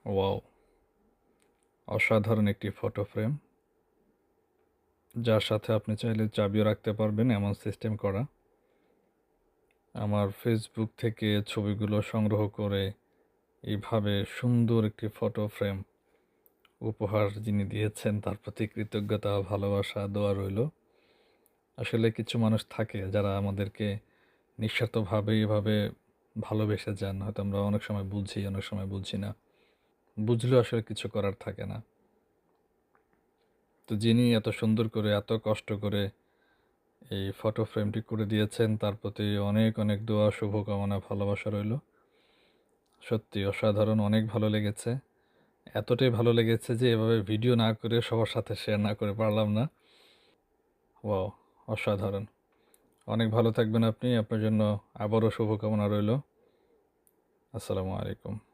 Wow! অসাধারণ একটি photo frame, যার সাথে আপনি চাইলে চাবিও রাখতে পারবেন এমন সিস্টেম করা। আমার ফেসবুক থেকে ছবিগুলো সংগ্রহ করে এইভাবে সুন্দর একটি ফটো ফ্রেম উপহার যিনি দিয়েছেন তার প্রতি কৃতজ্ঞতা, ভালোবাসা, দোয়া রইল। আসলে কিছু মানুষ থাকে যারা আমাদেরকে নিঃস্বার্থভাবে এভাবে ভালোবেসে যান। হয়তো আমরা অনেক সময় বুঝি, অনেক সময় বুঝি না। বুঝলেও আসলে কিছু করার থাকে না। তো যিনি এত সুন্দর করে, এত কষ্ট করে এই ফটো ফ্রেমটি করে দিয়েছেন তার প্রতি অনেক অনেক দোয়া, শুভকামনা, ভালোবাসা রইল। সত্যি অসাধারণ, অনেক ভালো লেগেছে। এতটাই ভালো লেগেছে যে এভাবে ভিডিও না করে সবার সাথে শেয়ার না করে পারলাম না। ওয়াও! অসাধারণ। অনেক ভালো থাকবেন আপনি। আপনার জন্য আবারও শুভকামনা রইল। আসসালামু আলাইকুম।